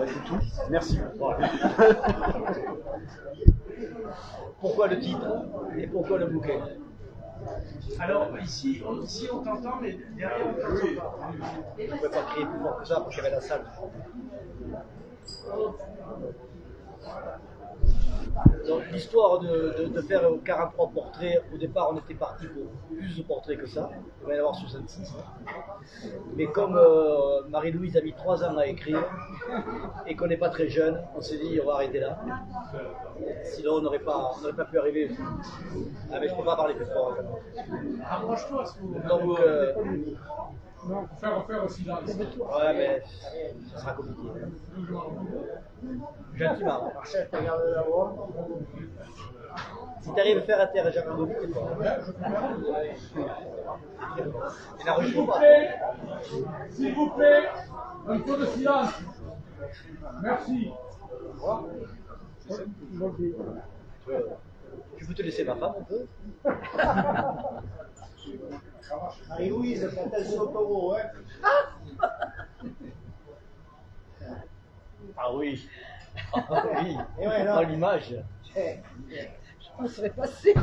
C'est tout. Merci. Voilà. Pourquoi le titre et pourquoi le bouquet? Alors ici on t'entend, mais derrière on t'entend pas. Je ne pouvais pas crier plus fort que ça parce qu'il y avait la salle. Donc l'histoire de faire 43 portraits, au départ on était parti pour plus de portraits que ça, il va y en avoir 66. Mais comme Marie-Louise a mis 3 ans à écrire et qu'on n'est pas très jeune, on s'est dit on va arrêter là. Sinon on n'aurait pas pu arriver. Ah mais je ne peux pas parler plus fort. Rapproche-toi. Donc Non, faire aussi là. ouais mais ça sera compliqué. Gentiment. Marcel, tu regardes là-bas. Si tu arrives à faire à terre et jamais un t'es fort. Il n'enregistre pas. S'il vous plaît, un peu de silence. Merci. Tu peux te laisser ma femme un peu? Marie-Louise, quand elle saute au haut, hein. Ah oui. Ah oui. Et ouais, non. Dans l'image. On serait passé.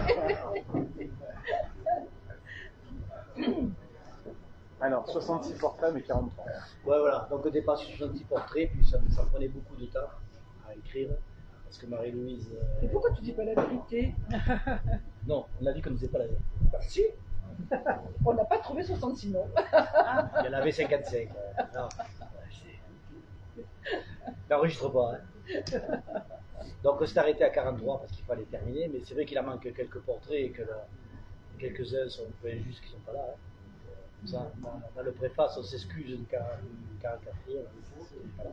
Alors, 66 portraits, mais 43. Ouais, voilà. Donc au départ, sur 66 portraits, puis ça prenait beaucoup de temps à écrire. Parce que Marie-Louise. Et pourquoi tu dis pas la vérité? Non, on a dit qu'on ne disait pas la vérité. Si. On n'a pas trouvé 66 noms. Il y en avait 55. Non. N'enregistre pas. Hein. Donc on s'est arrêté à 43 parce qu'il fallait terminer, mais c'est vrai qu'il en manque quelques portraits et que quelques-uns sont un peu injustes qui ne sont pas là. Hein. Comme ça, dans le préface, on s'excuse d'une caricature. Voilà.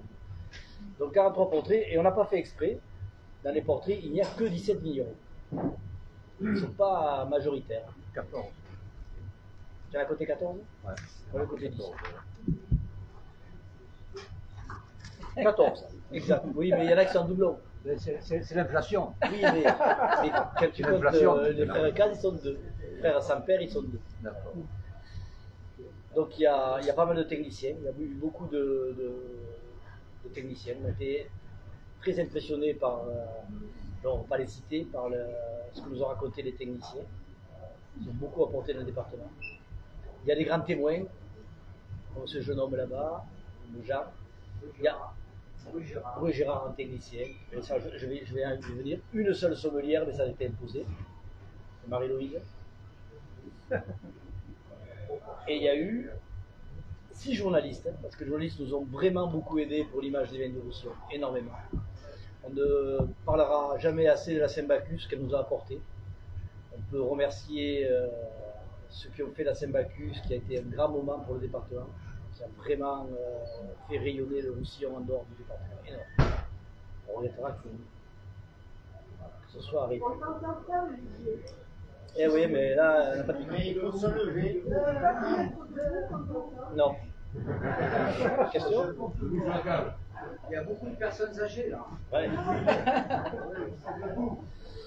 Donc 43 portraits, et on n'a pas fait exprès. Dans les portraits, il n'y a que 17 vignerons. Ils ne sont pas majoritaires. 14. Tu as à côté 14? Ouais. On va côté 10. 14, exact. Oui, mais il y en a qui sont en doublon. C'est l'inflation. Oui, mais quand tu comptes les frères Caz, ils sont 2. Les frères sans père, ils sont 2. D'accord. Donc il y a pas mal de techniciens. Il y a eu beaucoup de techniciens. On a été très impressionnés par, on ne va pas les citer, par ce que nous ont raconté les techniciens. Ils ont beaucoup apporté dans le département. Il y a des grands témoins, comme ce jeune homme là-bas, Jean. Il y a Louis Gérard en technicien. Et ça, je vais y venir. Une seule sommelière, mais ça a été imposé. Marie-Louise. Et il y a eu 6 journalistes, parce que les journalistes nous ont vraiment beaucoup aidés pour l'image des vins de Roussillon, énormément. On ne parlera jamais assez de la Saint-Bacchus qu'elle nous a apporté. On peut remercier ceux qui ont fait la Saint-Bacchus, qui a été un grand moment pour le département, qui a vraiment fait rayonner le Roussillon en dehors du département. Énorme. On regrettera que ce soit arrêté. Eh oui, mais là, on n'a pas de micro. Mais il faut se lever. Non. Question? Il y a beaucoup de personnes âgées là. Ouais.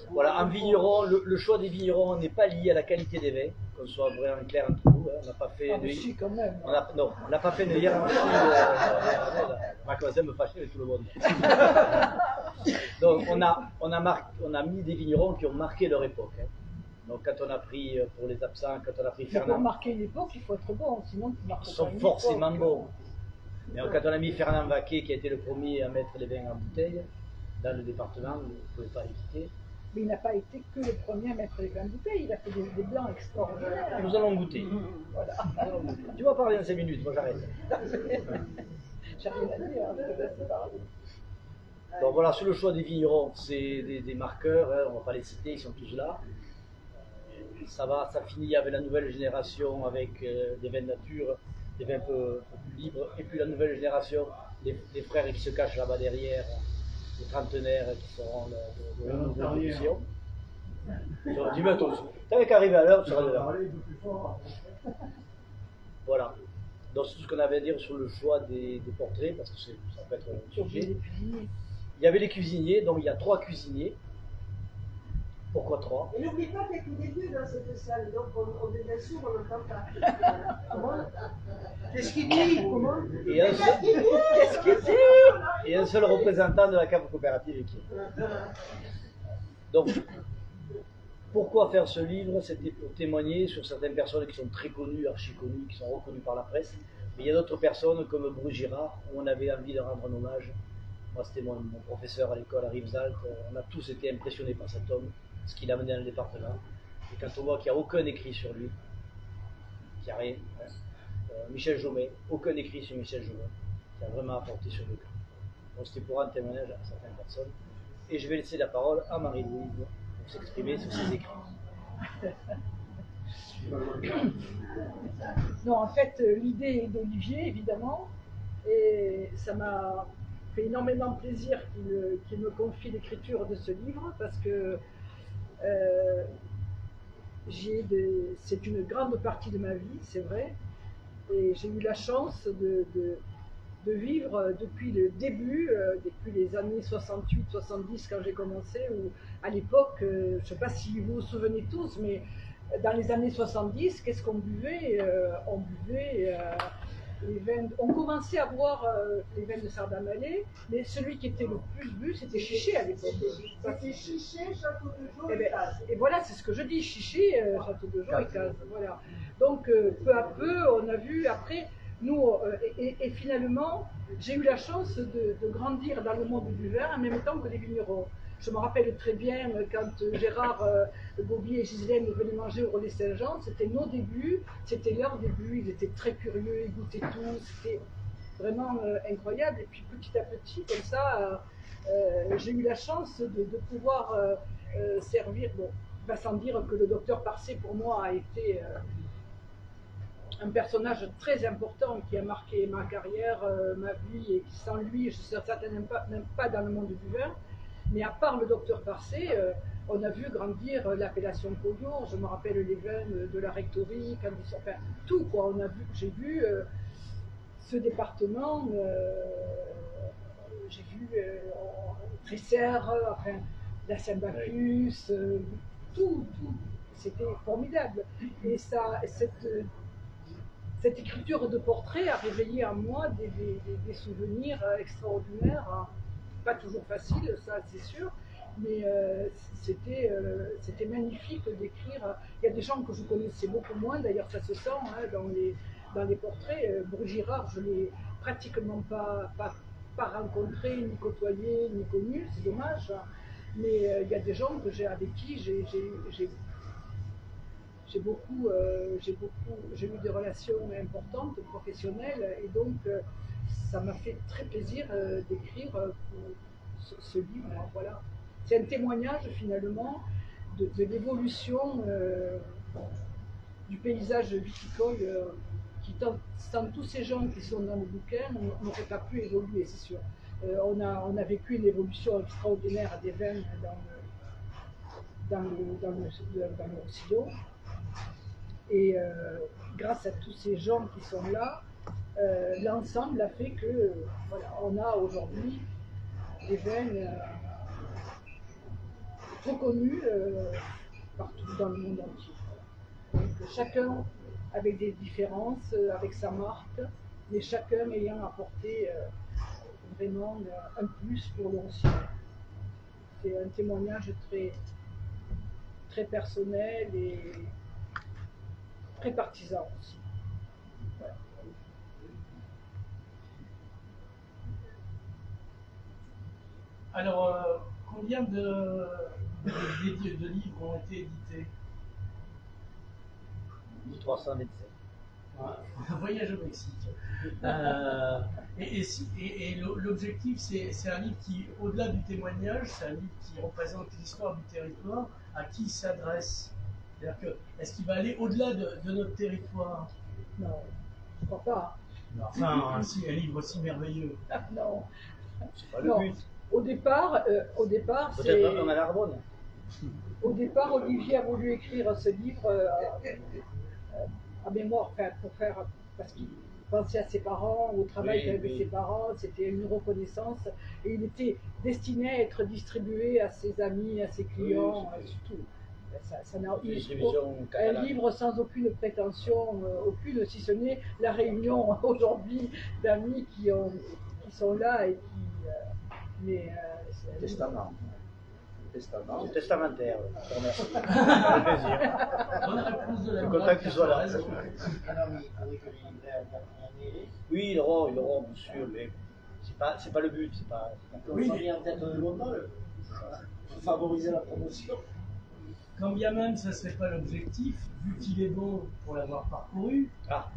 Voilà, un vigneron, le choix des vignerons n'est pas lié à la qualité des vins, qu'on soit vraiment clair entre nous. Hein. On n'a pas fait Si, quand même. on n'a pas fait une hiérarchie. On va commencer à me fâcher avec tout le monde. Donc on a mis des vignerons qui ont marqué leur époque. Hein. Donc quand on a pris pour les absents, quand on a pris Fernand. Pour marquer une époque, il faut être bon, sinon tu marques Ils pas sont une forcément époque. bons. Mais quand on a mis Fernand Vaquet, qui a été le premier à mettre les vins en bouteille, dans le département, vous ne pouvez pas éviter. Mais il n'a pas été que le premier à mettre les vins de bouteille, il a fait des blancs extraordinaires. Nous allons goûter. Voilà. Tu vas parler dans 5 minutes, moi j'arrête. J'ai rien à dire, je te laisse parler. Donc voilà, sur le choix des vignerons, c'est des marqueurs, hein, on ne va pas les citer, ils sont tous là. Ça finit avec la nouvelle génération, avec des vins de nature, des vins un peu plus libres. Et puis la nouvelle génération, les frères qui se cachent là-bas derrière, les trentenaires qui seront de nouvelle édition. Dis-moi toi aussi. T'avais qu'à arriver à l'heure, tu seras de là. Voilà. Donc c'est tout ce qu'on avait à dire sur le choix des portraits, parce que ça peut être un sujet. Il y avait les cuisiniers, donc il y a 3 cuisiniers. Pourquoi 3? Et n'oublie pas qu'il y a qu'au début dans cette salle, donc on est bien sûr, on n'entend pas. Comment? Qu'est-ce qu'il dit? Comment? Qu'est-ce qu'il dit? Et un seul représentant de la Camp coopérative qui est. Donc, pourquoi faire ce livre? C'était pour témoigner sur certaines personnes qui sont très connues, archi connues, qui sont reconnues par la presse. Mais il y a d'autres personnes comme Bruce Girard, où on avait envie de rendre un hommage. Moi, c'était mon professeur à l'école à Rivesaltes. On a tous été impressionnés par cet homme, ce qu'il a mené dans le département. Et quand on voit qu'il n'y a aucun écrit sur lui, qu'il n'y a rien, hein. Michel Jomet, aucun écrit sur Michel Jomet, qui a vraiment apporté sur le cas. Donc c'était pour un témoignage à certaines personnes. Et je vais laisser la parole à Marie-Louise pour s'exprimer sur ses écrits. Non, en fait, l'idée est d'Olivier, évidemment, et ça m'a fait énormément plaisir qu'il me confie l'écriture de ce livre, parce que c'est une grande partie de ma vie, c'est vrai, et j'ai eu la chance de vivre depuis le début, depuis les années 68-70 quand j'ai commencé, où à l'époque, je ne sais pas si vous vous souvenez tous, mais dans les années 70, qu'est-ce qu'on buvait? On buvait les vins, on commençait à boire les vins de Sardamalais, mais celui qui était le plus bu, c'était Chiché à l'époque. C'était Chiché, Château de Jean Et, et Cazes. et voilà, c'est ce que je dis, Chiché, Château de Jean et Cazes. Voilà. Donc peu à peu, on a vu après, nous, et finalement, j'ai eu la chance de grandir dans le monde du vin en même temps que les vignerons. Je me rappelle très bien quand Gérard Gobi et Gisèle venaient manger au Relais Saint-Jean, c'était nos débuts, c'était leur début, ils étaient très curieux, ils goûtaient tout, c'était vraiment incroyable. Et puis petit à petit, comme ça, j'ai eu la chance de pouvoir servir, bon, pas sans dire que le docteur Parcé pour moi a été un personnage très important qui a marqué ma carrière, ma vie, et qui sans lui, je ne serais certainement même pas dans le monde du vin. Mais à part le docteur Parcé, on a vu grandir l'appellation Collioure. Je me rappelle les vins de la rectorie, quand ils sont, enfin, tout quoi. J'ai vu ce département, j'ai vu Tresserre, enfin, la Saint-Bacchus, tout. C'était formidable. Et ça, cette écriture de portrait a réveillé en moi des souvenirs extraordinaires. Pas toujours facile, ça c'est sûr, mais c'était magnifique d'écrire. Il y a des gens que je connaissais beaucoup moins, d'ailleurs ça se sent dans les portraits. Bruce Girard, je ne l'ai pratiquement pas rencontré, ni côtoyé, ni connu, c'est dommage. Mais il y a des gens avec qui j'ai eu des relations importantes, professionnelles, et donc ça m'a fait très plaisir d'écrire ce livre. Voilà. C'est un témoignage finalement de l'évolution du paysage viticole qui, sans tous ces gens qui sont dans le bouquin, n'aurait pas pu évoluer, c'est sûr. On a vécu une évolution extraordinaire des vins dans le Roussillon. Et grâce à tous ces gens qui sont là, l'ensemble a fait que voilà, on a aujourd'hui des vins reconnus partout dans le monde entier. Donc, chacun avec des différences, avec sa marque, mais chacun ayant apporté vraiment un plus pour le Roussillon. C'est un témoignage très personnel et très partisan aussi. Voilà. Alors, combien de livres ont été édités? 1327. Un voyage au Mexique. Et l'objectif, c'est un livre qui, au-delà du témoignage, c'est un livre qui représente l'histoire du territoire. À qui il s'adresse? Est-ce qu'il va aller au-delà de notre territoire? Non, je ne crois pas. Enfin, un livre aussi merveilleux. Non. C'est pas le but. Au départ, c'est. Peut-être un à Narbonne. Au départ, Olivier a voulu écrire ce livre à mémoire, enfin, parce qu'il pensait à ses parents, au travail Oui, qu'avaient oui. ses parents, c'était une reconnaissance, et il était destiné à être distribué à ses amis, à ses clients, Oui, surtout. Ça n'a Une distribution un catalane. livre sans aucune prétention, aucune, si ce n'est la réunion aujourd'hui d'amis qui sont là et qui. Mais c'est un livre- Testament. Testament. C'est testamentaire. Je te remercie. Avec plaisir. Bonne réponse de la Je suis content que tu sois là. raison. Non, mais il faudrait que les libraires gagnent année. Oui, ils l'auront, bien sûr, mais c'est pas le but. C'est pas. Oui. On revient peut-être longtemps, pour favoriser la promotion. Quand bien même ça ne serait pas l'objectif, vu qu'il est bon pour l'avoir parcouru, Ah,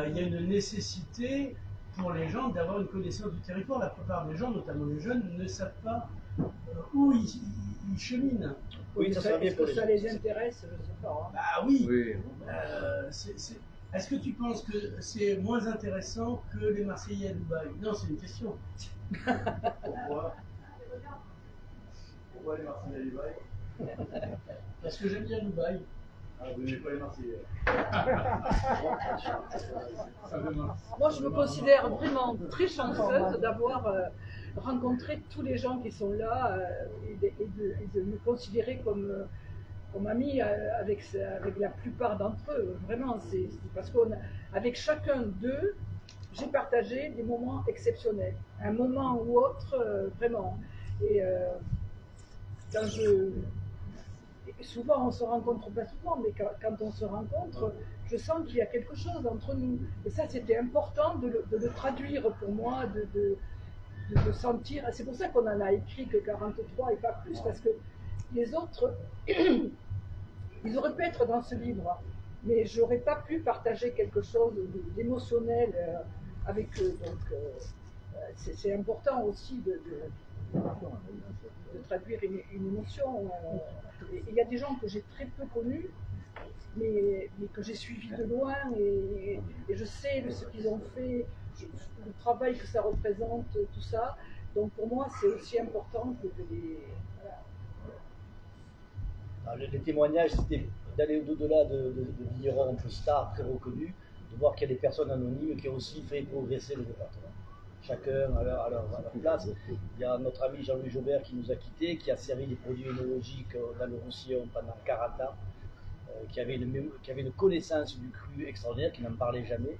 il y a une nécessité pour les gens d'avoir une connaissance du territoire. La plupart des gens, notamment les jeunes, ne savent pas où ils cheminent. oui, ça serait bien Est-ce pour que les ça gens. les intéresse? Je ne sais pas. Hein. Bah oui. Oui. Est-ce que tu penses que c'est moins intéressant que les Marseillais à Dubaï? Non, c'est une question. Pourquoi les Marseillais à Dubaï? Parce que j'aime bien Dubaï. Ah, vous n'aimez pas les Marseillais. Moi, je me considère vraiment très chanceuse d'avoir rencontré tous les gens qui sont là et de me considérer comme amie avec la plupart d'entre eux. Vraiment, c'est parce qu'avec chacun d'eux, j'ai partagé des moments exceptionnels. Un moment ou autre, vraiment. Et quand et souvent, on se rencontre pas souvent, mais quand on se rencontre, je sens qu'il y a quelque chose entre nous. Et ça, c'était important de le traduire pour moi, de sentir. C'est pour ça qu'on en a écrit que 43 et pas plus, parce que les autres, ils auraient pu être dans ce livre, mais j'aurais pas pu partager quelque chose d'émotionnel avec eux. Donc, c'est important aussi de traduire une émotion. Il y a des gens que j'ai très peu connus, mais que j'ai suivis de loin et je sais ce qu'ils ont fait, le travail que ça représente, tout ça. Donc pour moi, c'est aussi important que les. Voilà. Alors, les témoignages, c'était d'aller au-delà de vignerons un peu stars, très reconnus, de voir qu'il y a des personnes anonymes qui ont aussi fait progresser le département. Chacun à leur place. Il y a notre ami Jean-Louis Jobert qui nous a quittés, qui a servi des produits œnologiques dans le Roussillon pendant 40 ans, qui avait une connaissance du cru extraordinaire, qui n'en parlait jamais.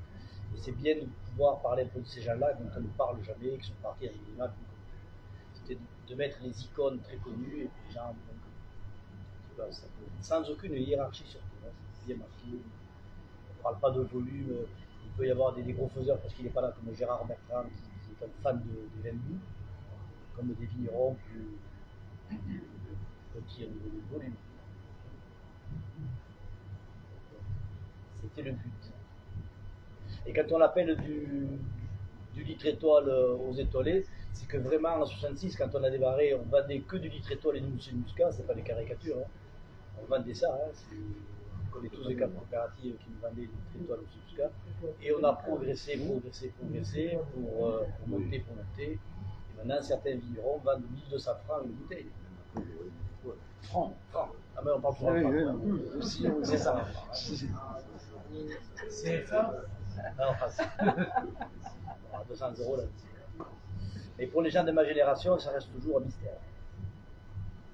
Et c'est bien de pouvoir parler un peu de ces gens-là dont on ne parle jamais, qui sont partis avec des images. C'était de mettre les icônes très connues et puis les gens sans aucune hiérarchie surtout. Hein. C'est bien marqué. On ne parle pas de volume. Il peut y avoir des gros faiseurs parce qu'il n'est pas là, comme Gérard Bertrand qui est un fan des vins doux, comme des vignerons plus petits au niveau du volume. C'était le but. Et quand on appelle du litre étoile aux étoilés, c'est que vraiment en 66, quand on a démarré, on vendait que du litre étoile et du Moussel Muscat, c'est pas des caricatures. Hein. On vendait ça, hein. On connaît tous les cas coopératives qui nous vendaient du litre étoile au Moussel Muscat. Et on a progressé pour monter. Et maintenant, certains vignerons vendent 1200 francs une bouteille. Francs. Ah mais on parle de aussi, c'est ça. CFA. Non, enfin, 200 € là. Mais pour les gens de ma génération, ça reste toujours un mystère.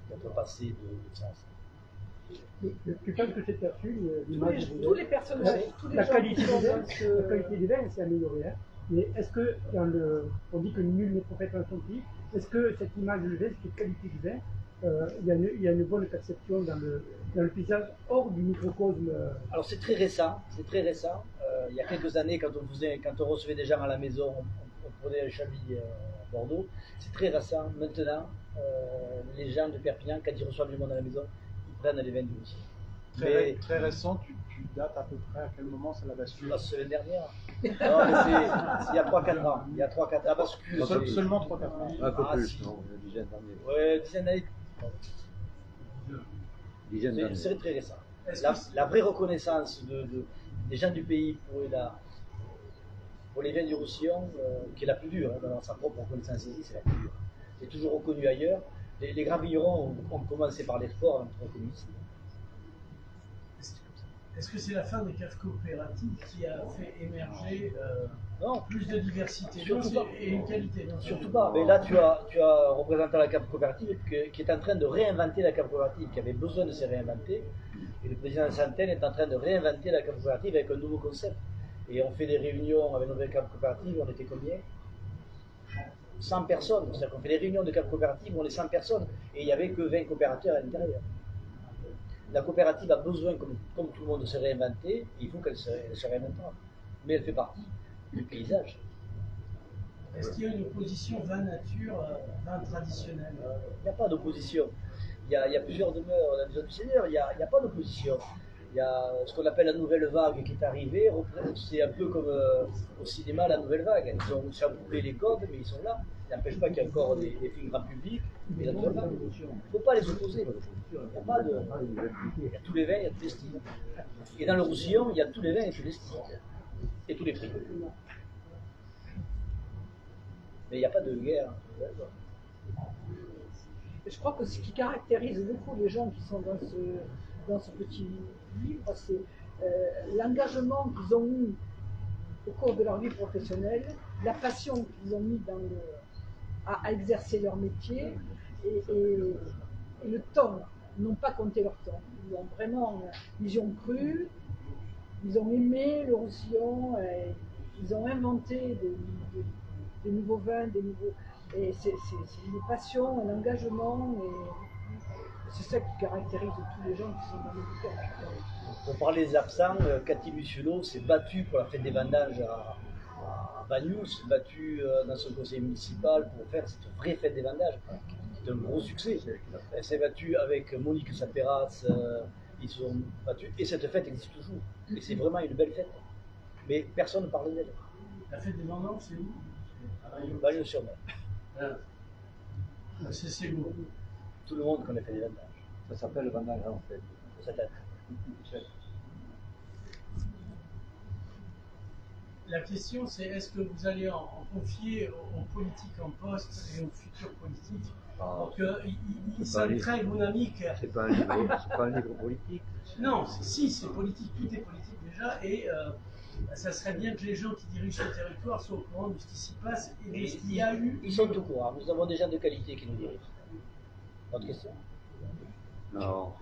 Notre passé de sens. Tu penses que c'est perçu l'image Tous les personnages, tous les la gens qualité qui sont des vins, dans ce- la qualité des vins s'est améliorée. Hein. Mais est-ce que on dit que nul n'est prophète en son pays, est-ce que cette image du vin, cette qualité du vin, il y a une bonne perception dans le paysage hors du microcosme Alors c'est très récent, il y a quelques années, quand on recevait des gens à la maison, on prenait un chablis à Bordeaux. C'est très récent. Maintenant, les gens de Perpignan, quand ils reçoivent du monde à la maison, ils prennent les vins du Roussillon. Très récent, tu dates à peu près à quel moment ça la bascule? La semaine dernière. Non, mais c'est il y a 3-4 ans. Il y a 3-4 ans. Ah, bascule. Seulement 3-4 ans. Un peu plus, si. non, une dizaine d'années. Ouais, dizaine d'années. Dizaine d'années. C'est très récent. Est-ce que La vraie reconnaissance des gens du pays pour les vins du Roussillon, qui est la plus dure, hein, dans sa propre reconnaissance ici, c'est la plus dure. C'est toujours reconnu ailleurs. Les grands vignerons ont commencé par l'export, ont reconnu ici. Est-ce que c'est la fin des caves coopératives qui a fait émerger Non, Plus de diversité Surtout non, pas. et une qualité. Non, surtout pas. Mais là, tu as un représentant de la CAP coopérative qui est en train de réinventer la CAP coopérative, qui avait besoin de se réinventer. Et le président Santen est en train de réinventer la CAP coopérative avec un nouveau concept. Et on fait des réunions avec notre CAP coopérative, on était combien 100 personnes. C'est-à-dire qu'on fait des réunions de CAP coopérative, on est 100 personnes. Et il n'y avait que 20 coopérateurs à l'intérieur. La coopérative a besoin, comme tout le monde, de se réinventer. Et il faut qu'elle se réinventera. Mais elle fait partie du paysage. Est-ce qu'il y a une opposition vin nature, vin traditionnel? Il n'y a pas d'opposition. Il y a plusieurs demeures dans la maison du Seigneur, il n'y a pas d'opposition. Il y a ce qu'on appelle la nouvelle vague qui est arrivée. C'est un peu comme au cinéma, la nouvelle vague. Ils ont chamboulé les codes, mais ils sont là. Ça n'empêche pas qu'il y ait encore des films grand public. Mais la nouvelle vague, il ne faut pas les opposer. Il y a tous les vins, il y a tous les styles. Et dans le Roussillon, il y a tous les vins et tous les styles. Et tous les prix. Mais il n'y a pas de guerre. Je crois que ce qui caractérise beaucoup les gens qui sont dans ce petit livre, c'est l'engagement qu'ils ont eu au cours de leur vie professionnelle, la passion qu'ils ont mis à exercer leur métier et le temps. Ils n'ont pas compté leur temps. Ils y ont cru, ils ont aimé le Roussillon, ils ont inventé des nouveaux vins, et c'est une passion, un engagement, et c'est ça qui caractérise tous les gens qui sont dans le bouquin. Pour parler des absents, Cathy Luciolo s'est battue pour la fête des vendages à Bagnoul, s'est battue dans son conseil municipal pour faire cette vraie fête des vendages, qui est un gros succès. Elle s'est battue avec Monique Saperaz, ils se sont battus, et cette fête existe toujours. Et c'est vraiment une belle fête. Mais personne ne parle d'elle. La fête des vendanges, c'est où? Bagnoul-sur-Mer. C'est beau. Tout le monde connaît fait des vendages. Ça s'appelle le vendage en fait. La question, c'est est-ce que vous allez en confier aux politiques en poste et aux futurs politiques? Donc, c'est un très bon ami. C'est pas un livre politique. Non, si, c'est politique, tout est politique déjà, et ça serait bien que les gens qui dirigent le territoire soient au courant de ce qui s'y passe et de ce qu'il y a eu. Ils sont au courant, nous avons des gens de qualité qui nous dirigent. Autre question? Non.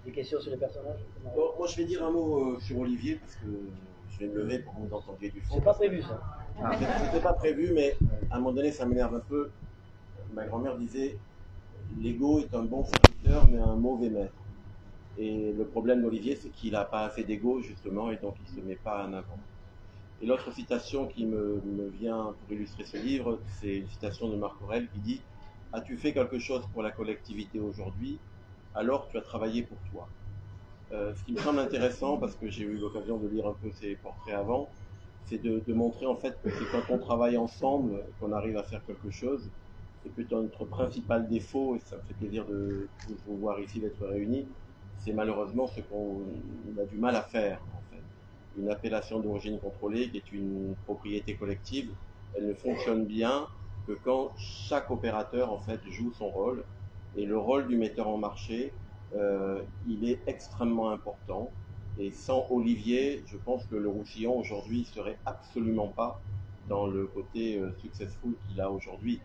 Des questions sur les personnages? Bon, moi je vais dire un mot sur Olivier parce que je vais me lever pour que vous entendiez du fond. C'est pas prévu ça. C'était pas prévu, mais à un moment donné ça m'énerve un peu. Ma grand-mère disait l'ego est un bon serviteur mais un mauvais maître. Et le problème d'Olivier c'est qu'il n'a pas assez d'ego justement et donc il ne se met pas en avant. Et l'autre citation qui me vient pour illustrer ce livre, c'est une citation de Marc Aurèle qui dit « As-tu fait quelque chose pour la collectivité aujourd'hui ? Alors tu as travaillé pour toi. » Ce qui me semble intéressant, parce que j'ai eu l'occasion de lire un peu ses portraits avant, c'est de montrer en fait que c'est quand on travaille ensemble qu'on arrive à faire quelque chose, et que notre principal défaut, et ça me fait plaisir de vous voir ici, d'être réunis, c'est malheureusement ce qu'on a du mal à faire en fait. Une appellation d'origine contrôlée qui est une propriété collective, elle ne fonctionne bien que quand chaque opérateur en fait joue son rôle, et le rôle du metteur en marché, il est extrêmement important. Et sans Olivier, je pense que le Roussillon aujourd'hui serait absolument pas dans le côté successful qu'il a aujourd'hui.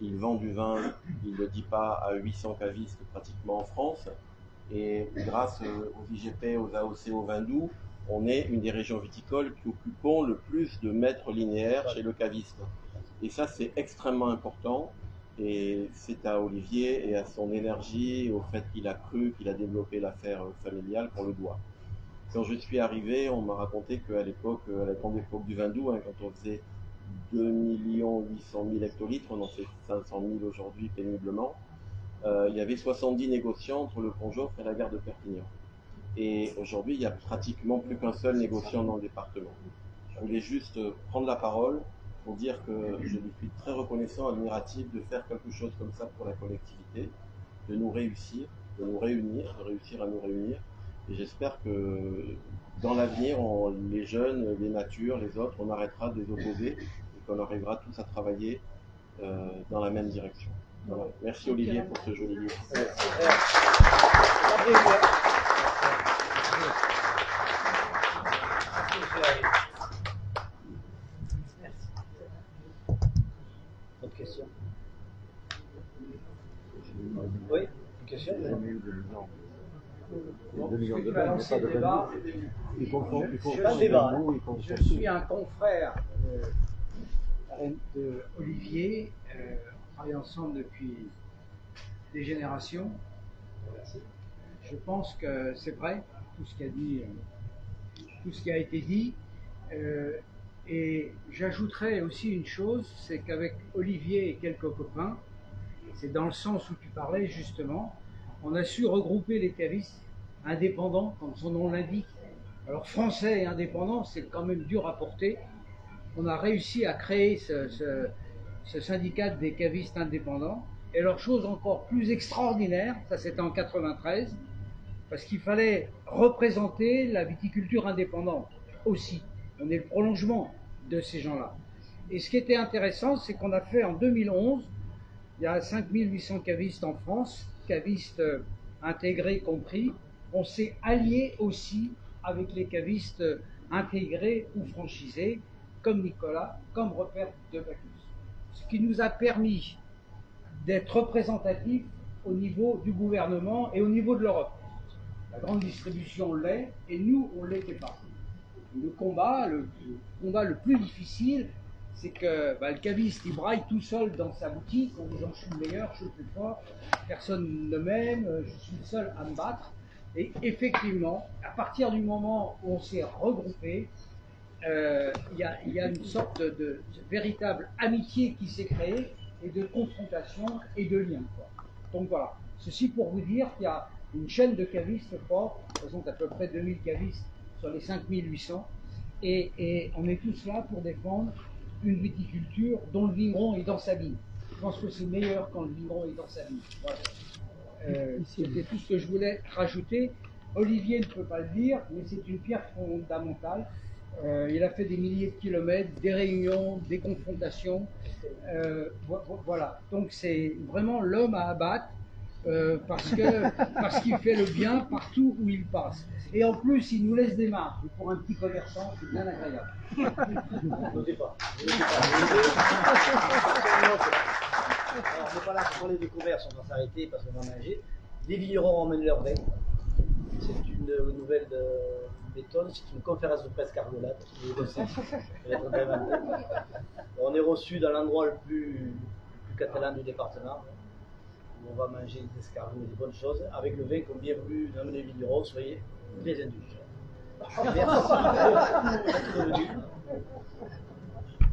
Il vend du vin, il ne le dit pas, à 800 cavistes pratiquement en France. Et grâce aux IGP, aux AOC, aux vins doux, on est une des régions viticoles qui occupons le plus de mètres linéaires chez le caviste. Et ça, c'est extrêmement important. Et c'est à Olivier et à son énergie, et au fait qu'il a cru, qu'il a développé l'affaire familiale qu'on le doit. Quand je suis arrivé, on m'a raconté qu'à l'époque, à la grande époque du vin doux, quand on faisait 2 800 000 hectolitres, on en fait 500 000 aujourd'hui péniblement, il y avait 70 négociants entre le Pont-Joffre et la gare de Perpignan. Et aujourd'hui, il n'y a pratiquement plus qu'un seul négociant dans le département. Je voulais juste prendre la parole pour dire que je lui suis très reconnaissant, admiratif de faire quelque chose comme ça pour la collectivité, de nous réussir, de nous réunir, de réussir à nous réunir. Et j'espère que dans l'avenir, les jeunes, les matures, les autres, on arrêtera de les opposer et qu'on arrivera tous à travailler dans la même direction. Voilà. Merci Olivier pour ce joli livre. millions que de tu as bains, lancé pas de le débat. Il faut Pas de débat. Je suis un confrère de Olivier, on travaille ensemble depuis des générations. Je pense que c'est vrai, tout ce tout ce qui a été dit. Et j'ajouterais aussi une chose, c'est qu'avec Olivier et quelques copains, c'est dans le sens où tu parlais justement, on a su regrouper les cavistes indépendants, comme son nom l'indique. Alors français et indépendants, c'est quand même dur à porter. On a réussi à créer ce syndicat des cavistes indépendants. Et leur chose encore plus extraordinaire, ça c'était en 93, parce qu'il fallait représenter la viticulture indépendante aussi. On est le prolongement de ces gens-là. Et ce qui était intéressant, c'est qu'on a fait en 2011, il y a 5800 cavistes en France, cavistes intégrés compris. On s'est allié aussi avec les cavistes intégrés ou franchisés, comme Nicolas, comme Rupert de Bacchus. Ce qui nous a permis d'être représentatifs au niveau du gouvernement et au niveau de l'Europe. La grande distribution l'est, et nous, on ne l'était pas. Le combat le plus difficile, c'est que le caviste, il braille tout seul dans sa boutique en disant « je suis le meilleur, je suis le plus fort, personne ne m'aime, je suis le seul à me battre ». Et effectivement, à partir du moment où on s'est regroupé, il y a une sorte de véritable amitié qui s'est créée, et de confrontation et de lien. Donc voilà, ceci pour vous dire qu'il y a une chaîne de cavistes forts, de toute façon à peu près 2000 cavistes sur les 5800, et on est tous là pour défendre une viticulture dont le vigneron est dans sa vigne. Je pense que c'est meilleur quand le vigneron est dans sa vigne. Voilà. C'était tout ce que je voulais rajouter. Olivier ne peut pas le dire, mais c'est une pierre fondamentale. Il a fait des milliers de kilomètres, des réunions, des confrontations. Voilà. Donc c'est vraiment l'homme à abattre parce qu'il fait le bien partout où il passe. Et en plus, il nous laisse des marges. Pour un petit commerçant, c'est bien agréable. N'osez pas. Alors, on n'est pas là pour parler de commerce, on va s'arrêter parce qu'on va manger. Les vignerons emmènent leur vin. C'est une nouvelle méthode, c'est une conférence de presse cargolade. On est reçu dans l'endroit le plus catalan du département, où on va manger des escargots et des bonnes choses, avec le vin qu'on bien voulu nommer les vignerons, soyez très indulgents. Merci d'être venus.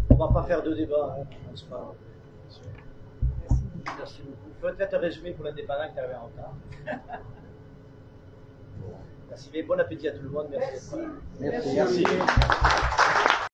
On ne va pas faire de débat, n'est-ce pas? Merci beaucoup. Faites un résumé pour l'indépendant qui arrive en retard. Merci, mais bon appétit à tout le monde. Merci. Merci.